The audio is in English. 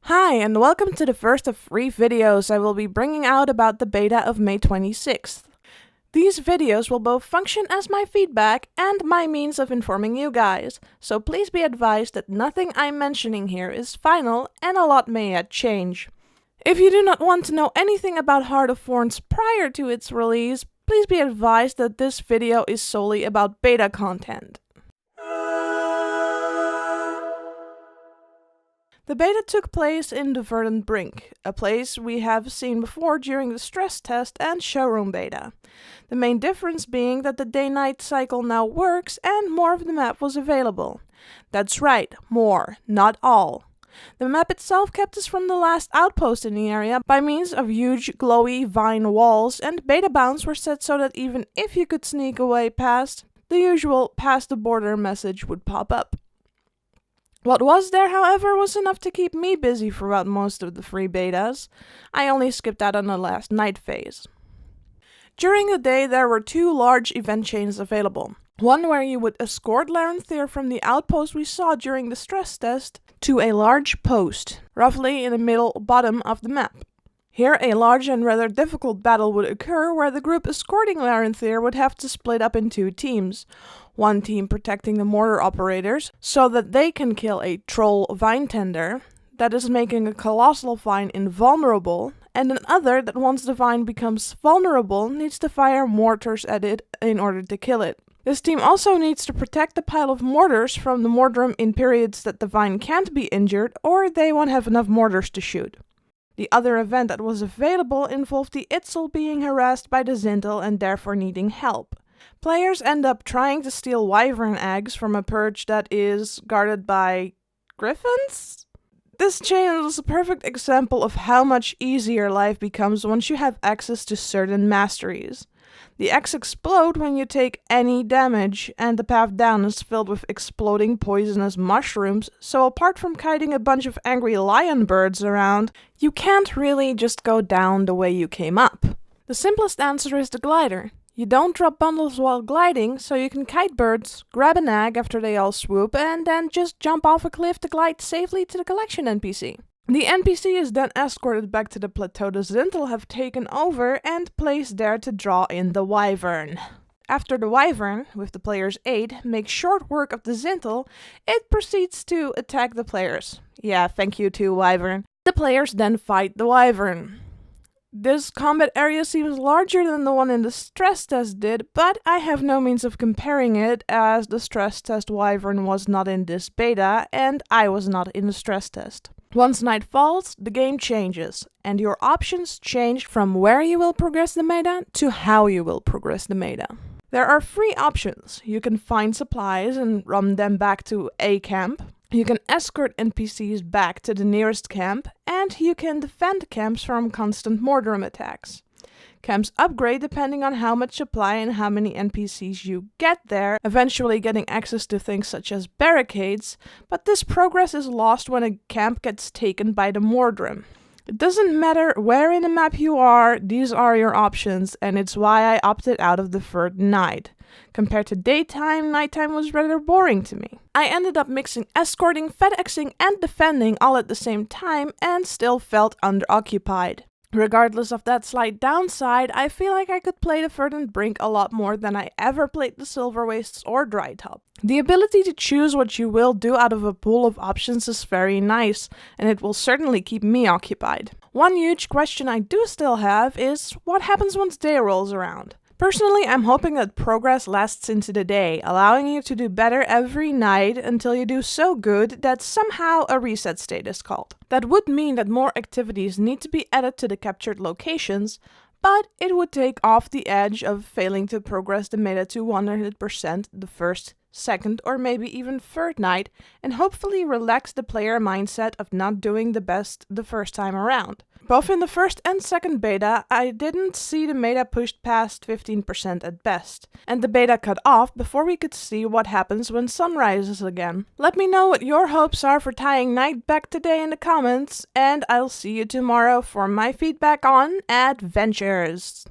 Hi, and welcome to the first of 3 videos I will be bringing out about the beta of May 26th. These videos will both function as my feedback and my means of informing you guys, so please be advised that nothing I'm mentioning here is final and a lot may yet change. If you do not want to know anything about Heart of Thorns prior to its release, please be advised that this video is solely about beta content. The beta took place in the Verdant Brink, a place we have seen before during the stress test and showroom beta. The main difference being that the day-night cycle now works and more of the map was available. That's right, more, not all. The map itself kept us from the last outpost in the area by means of huge glowy vine walls, and beta bounds were set so that even if you could sneak away past, the usual past the border message would pop up. What was there, however, was enough to keep me busy throughout most of the 3 betas. I only skipped out on the last night phase. During the day there were 2 large event chains available. One where you would escort Larenthir from the outpost we saw during the stress test to a large post, roughly in the middle bottom of the map. Here a large and rather difficult battle would occur where the group escorting Larenthir would have to split up in 2 teams. One team protecting the mortar operators so that they can kill a troll vine tender that is making a colossal vine invulnerable, and another that once the vine becomes vulnerable needs to fire mortars at it in order to kill it. This team also needs to protect the pile of mortars from the mortrum in periods that the vine can't be injured or they won't have enough mortars to shoot. The other event that was available involved the Itzel being harassed by the Zintel and therefore needing help. Players end up trying to steal wyvern eggs from a perch that is guarded by griffins? This chain is a perfect example of how much easier life becomes once you have access to certain masteries. The eggs explode when you take any damage, and the path down is filled with exploding poisonous mushrooms, so apart from kiting a bunch of angry lion birds around, you can't really just go down the way you came up. The simplest answer is the glider. You don't drop bundles while gliding, so you can kite birds, grab an egg after they all swoop, and then just jump off a cliff to glide safely to the collection NPC. The NPC is then escorted back to the plateau the Zintel have taken over and placed there to draw in the wyvern. After the wyvern, with the player's aid, makes short work of the Zintel, it proceeds to attack the players. Yeah, thank you too, wyvern. The players then fight the wyvern. This combat area seems larger than the one in the stress test did, but I have no means of comparing it as the stress test wyvern was not in this beta and I was not in the stress test. Once night falls, the game changes, and your options change from where you will progress the meta to how you will progress the meta. There are 3 options. You can find supplies and run them back to a camp. You can escort NPCs back to the nearest camp, and you can defend camps from constant mortrum attacks. Camps upgrade depending on how much supply and how many NPCs you get there, eventually getting access to things such as barricades, but this progress is lost when a camp gets taken by the mortrum. It doesn't matter where in the map you are, these are your options, and it's why I opted out of the third night. Compared to daytime, nighttime was rather boring to me. I ended up mixing escorting, FedExing, and defending all at the same time and still felt underoccupied. Regardless of that slight downside, I feel like I could play the Verdant Brink a lot more than I ever played the Silver Wastes or Drytop. The ability to choose what you will do out of a pool of options is very nice, and it will certainly keep me occupied. One huge question I do still have is, what happens once day rolls around? Personally, I'm hoping that progress lasts into the day, allowing you to do better every night until you do so good that somehow a reset state is called. That would mean that more activities need to be added to the captured locations, but it would take off the edge of failing to progress the meta to 100% the first, second, or maybe even third night, and hopefully relax the player mindset of not doing the best the first time around. Both in the first and second beta, I didn't see the meta pushed past 15% at best, and the beta cut off before we could see what happens when sun rises again. Let me know what your hopes are for tying night back today in the comments, and I'll see you tomorrow for my feedback on adventures.